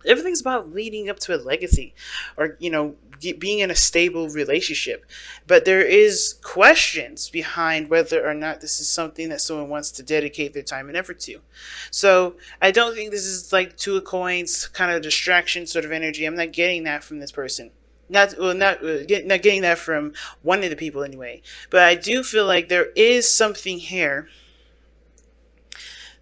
Everything's about leading up to a legacy, or being in a stable relationship. But there is questions behind whether or not this is something that someone wants to dedicate their time and effort to. So I don't think this is like two of coins kind of distraction sort of energy. I'm not getting that from this person. Not getting that from one of the people anyway. But I do feel like there is something here.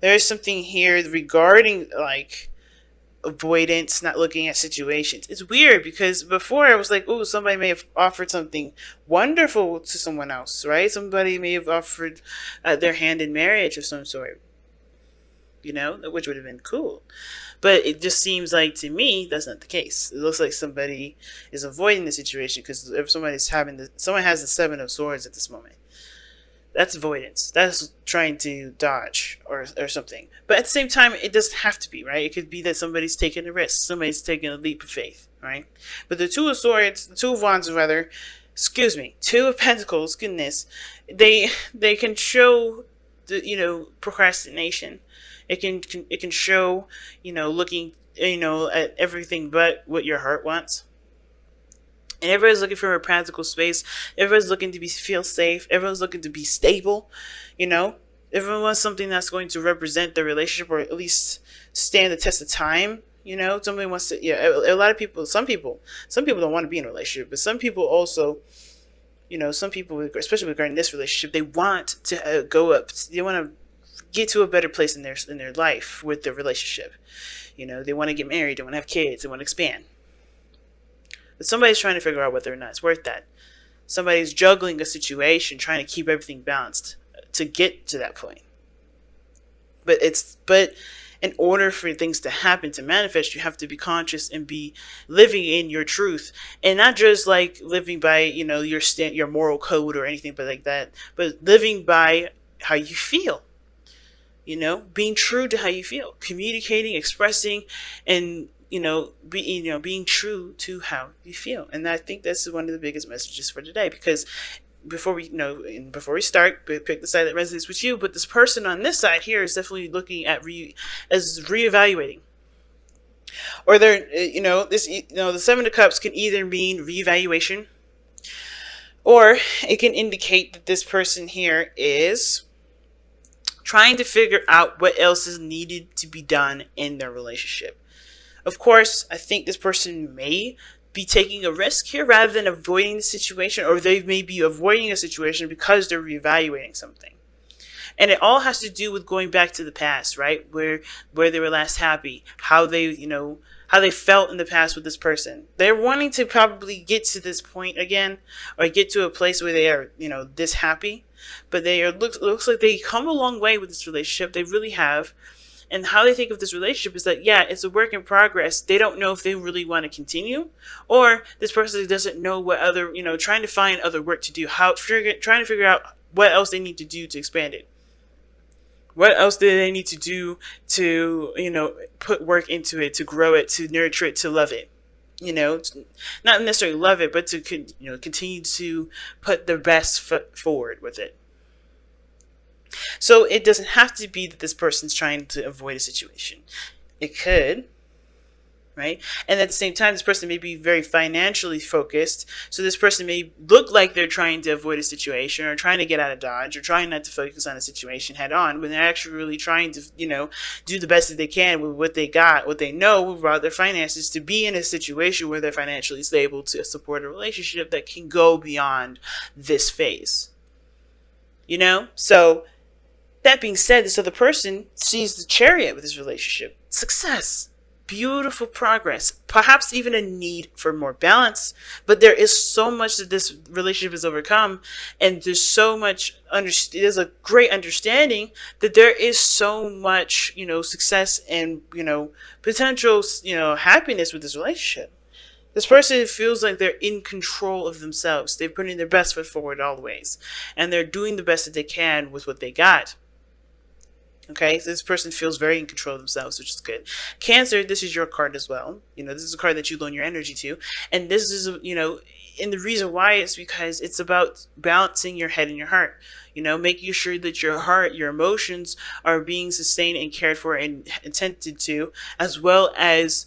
There is something here regarding like avoidance, not looking at situations. It's weird because before I was like, oh, somebody may have offered something wonderful to someone else, right? Somebody may have offered their hand in marriage of some sort, which would have been cool. But it just seems like to me that's not the case. It looks like somebody is avoiding the situation because if someone has the Seven of Swords at this moment. That's avoidance. That's trying to dodge or something. But at the same time, it doesn't have to be, right? It could be that somebody's taking a risk. Somebody's taking a leap of faith, right? But the Two of Swords, the Two of Wands, rather, excuse me, Two of Pentacles, goodness, they can show procrastination. It can show, looking, at everything but what your heart wants. And everybody's looking for a practical space. Everybody's looking to feel safe. Everyone's looking to be stable. Everyone wants something that's going to represent their relationship, or at least stand the test of time. Somebody wants to. Yeah, a lot of people. Some people don't want to be in a relationship, but some people also. Some people, especially regarding this relationship, they want to go up. They want to get to a better place in their life with their relationship. They want to get married. They want to have kids. They want to expand. But somebody's trying to figure out whether or not it's worth that. Somebody's juggling a situation, trying to keep everything balanced to get to that point. But in order for things to happen, to manifest, you have to be conscious and be living in your truth, and not just like living by your moral code or anything but like that, but living by how you feel. Being true to how you feel, communicating, expressing, and being true to how you feel. And I think this is one of the biggest messages for today, because before we start, pick the side that resonates with you. But this person on this side here is definitely looking at as reevaluating, or they're the Seven of Cups can either mean reevaluation, or it can indicate that this person here is trying to figure out what else is needed to be done in their relationship. Of course, I think this person may be taking a risk here rather than avoiding the situation, or they may be avoiding a situation because they're reevaluating something. And it all has to do with going back to the past, right? Where they were last happy, how they felt in the past with this person. They're wanting to probably get to this point again, or get to a place where they are, this happy. But looks like they come a long way with this relationship. They really have. And how they think of this relationship is that, yeah, it's a work in progress. They don't know if they really want to continue, or this person doesn't know what other, trying to find other work to do, trying to figure out what else they need to do to expand it. What else do they need to do to, put work into it, to grow it, to nurture it, to love it? Not necessarily love it, but to, continue to put their best foot forward with it. So it doesn't have to be that this person's trying to avoid a situation. It could, right? And at the same time, this person may be very financially focused. So this person may look like they're trying to avoid a situation, or trying to get out of dodge, or trying not to focus on a situation head on, when they're actually really trying to, do the best that they can with what they got, what they know about their finances, to be in a situation where they're financially stable to support a relationship that can go beyond this phase. So that being said, this other person sees the Chariot with this relationship. Success. Beautiful progress. Perhaps even a need for more balance. But there is so much that this relationship has overcome. And there's so much, there's a great understanding that there is so much, success and, potential, happiness with this relationship. This person feels like they're in control of themselves. They're putting their best foot forward always. And they're doing the best that they can with what they got. Okay, so this person feels very in control of themselves, which is good. Cancer, this is your card as well. This is a card that you loan your energy to. And this is, and the reason why is because it's about balancing your head and your heart. Making sure that your heart, your emotions are being sustained and cared for and attended to, as well as,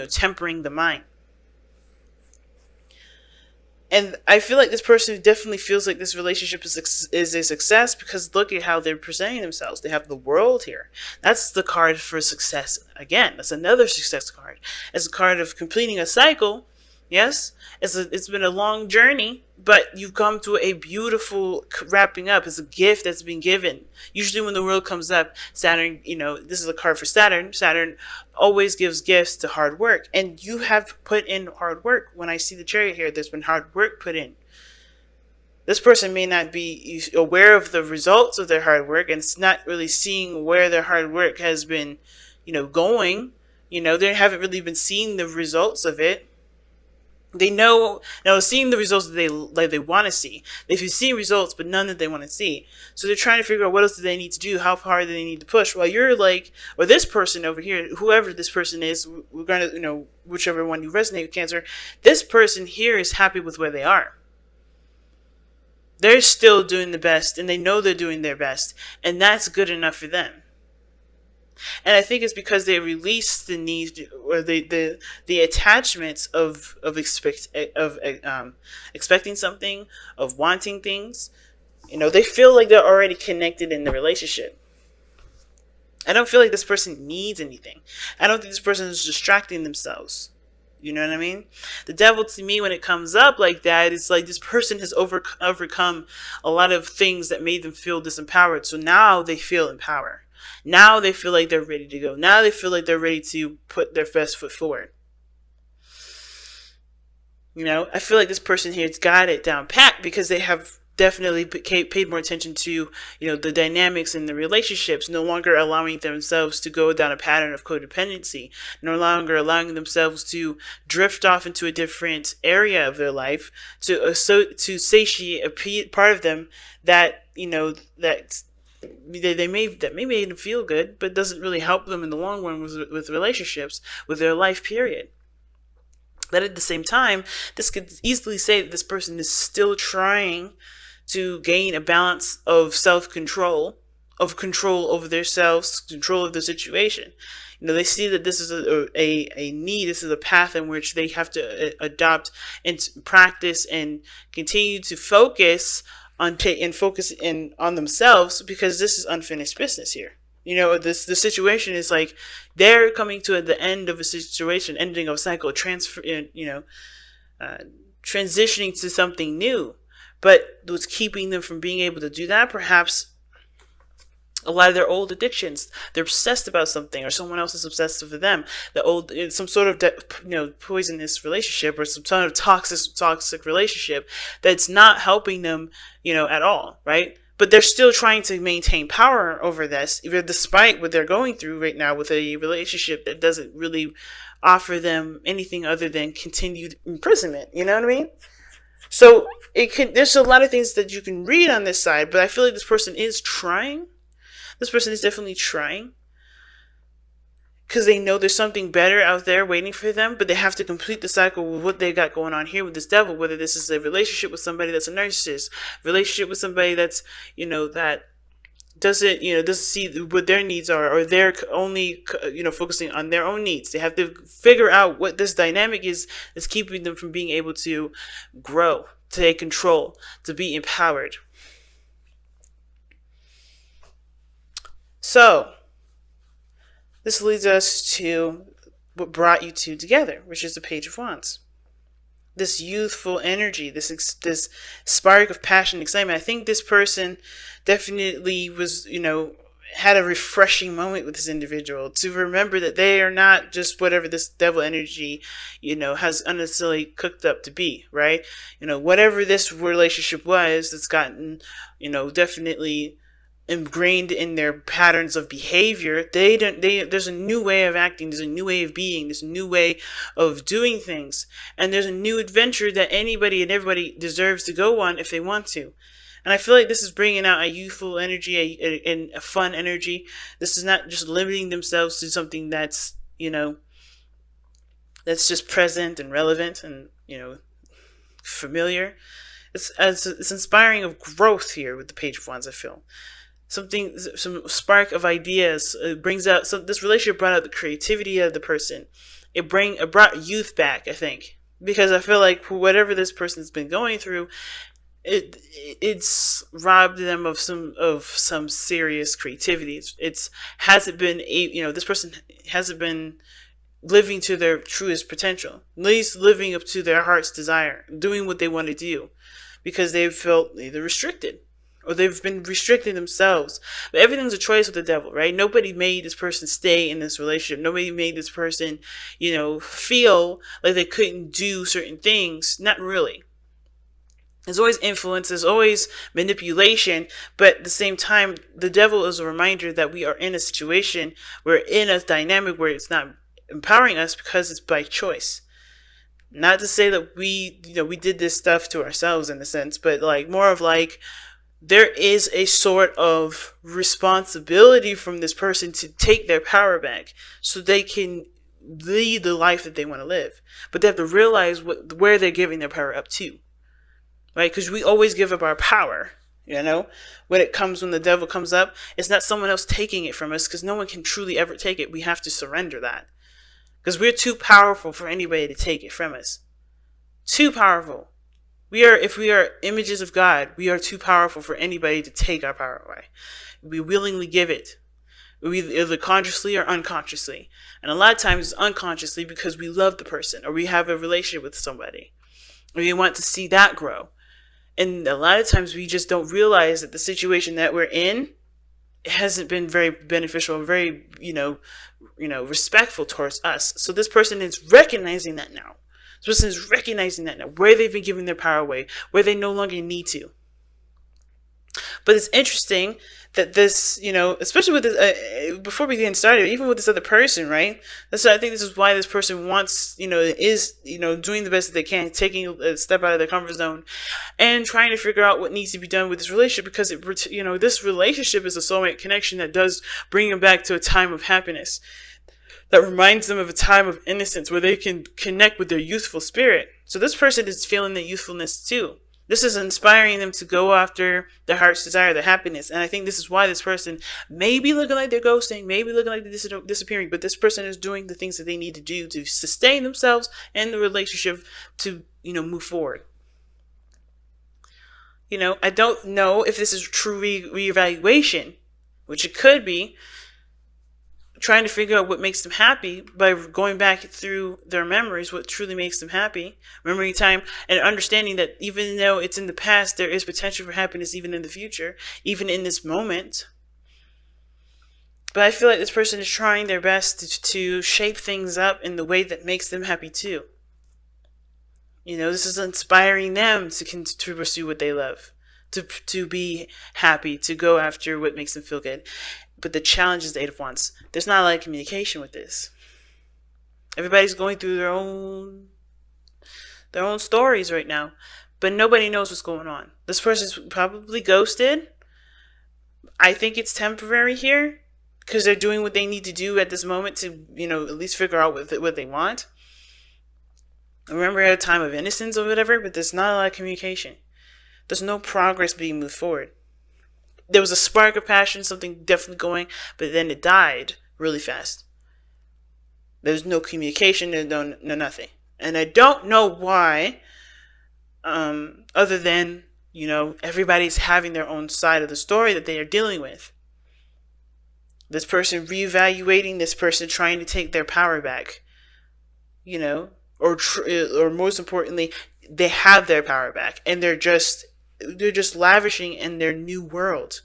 tempering the mind. And I feel like this person definitely feels like this relationship is a success because look at how they're presenting themselves. They have the world here. That's the card for success. Again, that's another success card. It's a card of completing a cycle. Yes, it's been a long journey, but you've come to a beautiful wrapping up. It's a gift that's been given. Usually when the world comes up, Saturn, this is a card for Saturn. Saturn always gives gifts to hard work. And you have put in hard work. When I see the Chariot here, there's been hard work put in. This person may not be aware of the results of their hard work, and it's not really seeing where their hard work has been, going. They haven't really been seeing the results of it. They know now seeing the results that they want to see. They've seen results, but none that they want to see. So they're trying to figure out what else do they need to do, how far do they need to push. While you're like, or this person over here, whoever this person is, we're gonna, whichever one you resonate with, Cancer. This person here is happy with where they are. They're still doing the best, and they know they're doing their best, and that's good enough for them. And I think it's because they release the need or the attachments of expecting something, of wanting things. They feel like they're already connected in the relationship. I don't feel like this person needs anything. I don't think this person is distracting themselves. You know what I mean? The devil, to me, when it comes up like that, it's like this person has overcome a lot of things that made them feel disempowered. So now they feel empowered. Now they feel like they're ready to go. Now they feel like they're ready to put their best foot forward. I feel like this person here has got it down pat because they have definitely paid more attention to, the dynamics in the relationships, no longer allowing themselves to go down a pattern of codependency, no longer allowing themselves to drift off into a different area of their life, to satiate a part of them that, that may make them feel good, but doesn't really help them in the long run with relationships, with their life period. But at the same time, this could easily say that this person is still trying to gain a balance of self-control, of control over their selves, control of the situation. They see that this is a need, this is a path in which they have to adopt and practice and continue to focus on themselves, because this is unfinished business here. The situation is like they're coming to the end of a situation, ending of a cycle, transitioning to something new. But what's keeping them from being able to do that, perhaps a lot of their old addictions. They're obsessed about something, or someone else is obsessed with them. Some sort of poisonous relationship, or some sort of toxic relationship that's not helping them, at all, right? But they're still trying to maintain power over this, even despite what they're going through right now with a relationship that doesn't really offer them anything other than continued imprisonment. You know what I mean? So there's a lot of things that you can read on this side, but I feel like this person is trying. This person is definitely trying, because they know there's something better out there waiting for them, but they have to complete the cycle with what they got going on here with this devil, whether this is a relationship with somebody that's a narcissist, relationship with somebody that's, that doesn't see what their needs are, or they're only, focusing on their own needs. They have to figure out what this dynamic is that's keeping them from being able to grow, to take control, to be empowered. So, this leads us to what brought you two together, which is the Page of Wands. This youthful energy, this spark of passion, excitement. I think this person definitely was, had a refreshing moment with this individual to remember that they are not just whatever this devil energy, has unnecessarily cooked up to be, right? Whatever this relationship was that's gotten, definitely ingrained in their patterns of behavior. There's a new way of acting, there's a new way of being, there's a new way of doing things, and there's a new adventure that anybody and everybody deserves to go on if they want to. And I feel like this is bringing out a youthful energy and a fun energy. This is not just limiting themselves to something that's, that's just present and relevant and, familiar. It's inspiring of growth here with the Page of Wands, I feel. Some spark of ideas. It brings out, so this relationship brought out the creativity of the person. It brought youth back, I think. Because I feel like whatever this person's been going through, it's robbed them of some serious creativity. It's hasn't been this person hasn't been living to their truest potential, at least living up to their heart's desire, doing what they want to do, because they've felt either restricted or they've been restricting themselves. But everything's a choice with the devil, right? Nobody made this person stay in this relationship. Nobody made this person, feel like they couldn't do certain things. Not really. There's always influence, there's always manipulation, but at the same time, the devil is a reminder that we are in a situation, we're in a dynamic where it's not empowering us because it's by choice. Not to say that we did this stuff to ourselves in a sense, but like more of like there is a sort of responsibility from this person to take their power back so they can lead the life that they want to live. But they have to realize where they're giving their power up to. Right? Because we always give up our power, when when the devil comes up, it's not someone else taking it from us, because no one can truly ever take it. We have to surrender that, because we're too powerful for anybody to take it from us. Too powerful. If we are images of God, we are too powerful for anybody to take our power away. We willingly give it, either consciously or unconsciously. And a lot of times it's unconsciously because we love the person, or we have a relationship with somebody, or we want to see that grow. And a lot of times we just don't realize that the situation that we're in hasn't been very beneficial, very, respectful towards us. So this person is recognizing that now. This person is recognizing that now, where they've been giving their power away, where they no longer need to. But it's interesting that this, especially with this, before we get started, even with this other person, right? I think this is why this person wants, is doing the best that they can, taking a step out of their comfort zone and trying to figure out what needs to be done with this relationship, because this relationship is a soulmate connection that does bring them back to a time of happiness, that reminds them of a time of innocence where they can connect with their youthful spirit. So this person is feeling the youthfulness too. This is inspiring them to go after their heart's desire, their happiness. And I think this is why this person may be looking like they're ghosting, maybe looking like they're disappearing, but this person is doing the things that they need to do to sustain themselves and the relationship to, move forward. I don't know if this is true reevaluation, which it could be, trying to figure out what makes them happy by going back through their memories, what truly makes them happy, remembering time, and understanding that even though it's in the past, there is potential for happiness even in the future, even in this moment. But I feel like this person is trying their best to shape things up in the way that makes them happy too. This is inspiring them to pursue what they love, to be happy, to go after what makes them feel good. But the challenge is the Eight of Wands. There's not a lot of communication with this. Everybody's going through their own stories right now, but nobody knows what's going on. This person's probably ghosted. I think it's temporary here, because they're doing what they need to do at this moment to, at least figure out what they want. Remember, at a time of innocence or whatever, but there's not a lot of communication. There's no progress being moved forward. There was a spark of passion, something definitely going, but then it died really fast. There's no communication, there's no nothing. And I don't know why, other than, everybody's having their own side of the story that they are dealing with. This person reevaluating, this person trying to take their power back, or most importantly, they have their power back, and they're just lavishing in their new world,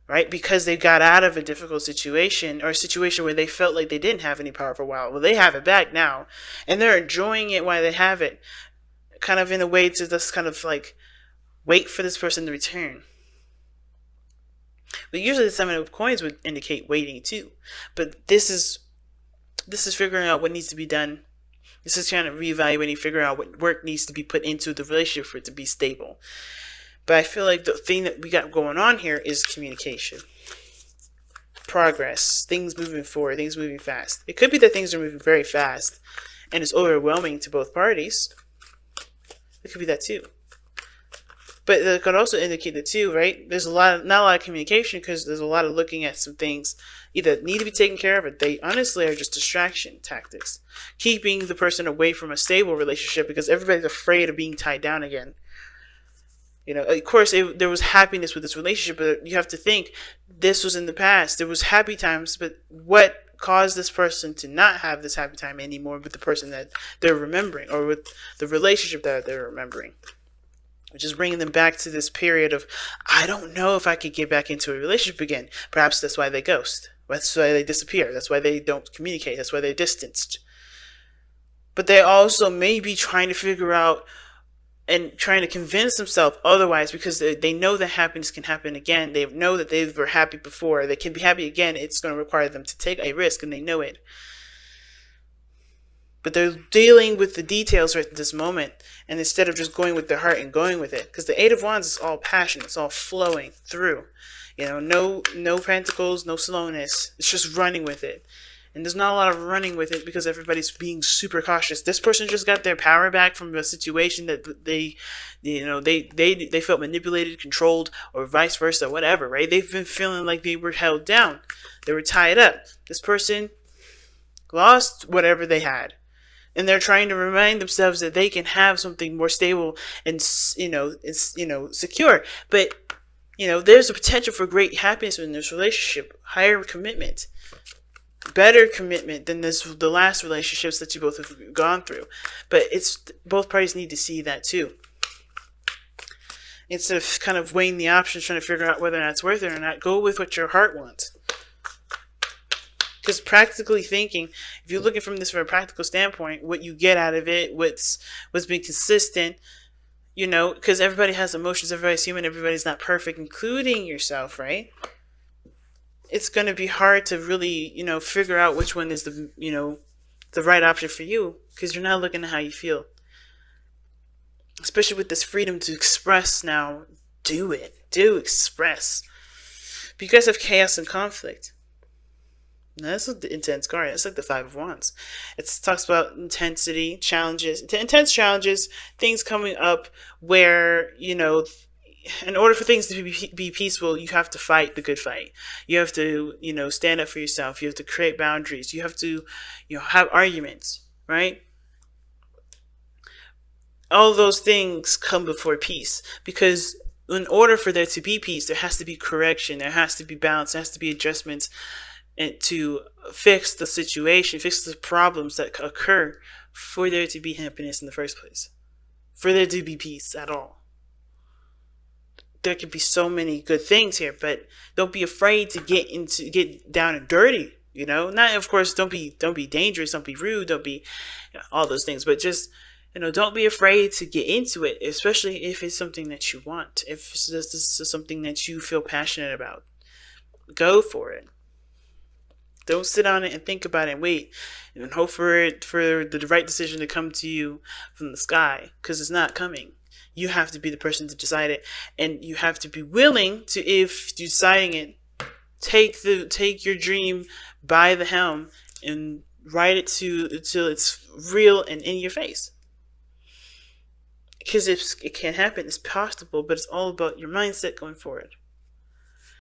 right? Because they got out of a difficult situation, or a situation where they felt like they didn't have any power for a while. Well, they have it back now, and they're enjoying it while they have it, kind of in a way to just kind of like wait for this person to return. But usually the Seven of Coins would indicate waiting too. But this is figuring out what needs to be done. This is trying to reevaluating, figuring out what work needs to be put into the relationship for it to be stable. But I feel like the thing that we got going on here is communication, progress, things moving forward, things moving fast. It could be that things are moving very fast and it's overwhelming to both parties. It could be that too. But it could also indicate that too, right? There's not a lot of communication because there's a lot of looking at some things either need to be taken care of or they honestly are just distraction tactics. Keeping the person away from a stable relationship because everybody's afraid of being tied down again. Of course, there was happiness with this relationship, but you have to think this was in the past. There was happy times, but what caused this person to not have this happy time anymore with the person that they're remembering or with the relationship that they're remembering? Which is bringing them back to this period of, I don't know if I could get back into a relationship again. Perhaps that's why they ghost. That's why they disappear. That's why they don't communicate. That's why they're distanced. But they also may be trying to figure out and trying to convince themselves otherwise because they know that happiness can happen again. They know that they were happy before. They can be happy again. It's going to require them to take a risk, and they know it. But they're dealing with the details right at this moment, and instead of just going with their heart and going with it, because the Eight of Wands is all passion, it's all flowing through. No pentacles, no slowness. It's just running with it. And there's not a lot of running with it because everybody's being super cautious. This person just got their power back from a situation that they felt manipulated, controlled, or vice versa, whatever, right? They've been feeling like they were held down. They were tied up. This person lost whatever they had. And they're trying to remind themselves that they can have something more stable and secure. But there's a potential for great happiness in this relationship, higher commitment, better commitment than the last relationships that you both have gone through. But both parties need to see that too. Instead of kind of weighing the options, trying to figure out whether or not it's worth it or not, go with what your heart wants. Because practically thinking, if you're looking from this from a practical standpoint, what you get out of it, what's been consistent, because everybody has emotions, everybody's human, everybody's not perfect, including yourself, right? It's going to be hard to really, figure out which one is the right option for you, because you're not looking at how you feel. Especially with this freedom to express now, do express. But you guys have chaos and conflict. Now, this is the intense card. It's like the Five of Wands. It talks about intensity, challenges, intense challenges, things coming up where, in order for things to be peaceful, you have to fight the good fight. You have to, stand up for yourself. You have to create boundaries. You have to, have arguments, right? All those things come before peace because in order for there to be peace, there has to be correction. There has to be balance. There has to be adjustments. And to fix the situation, fix the problems that occur for there to be happiness in the first place, for there to be peace at all. There could be so many good things here, but don't be afraid to get down and dirty. Not of course. Don't be dangerous. Don't be rude. Don't be all those things. But just don't be afraid to get into it, especially if it's something that you want. If this is something that you feel passionate about, go for it. Don't sit on it and think about it and wait and hope for the right decision to come to you from the sky, because it's not coming. You have to be the person to decide it, and you have to be willing to, if you're deciding it, take your dream by the helm and ride it until it's real and in your face. Because if it can happen, it's possible, but it's all about your mindset going forward.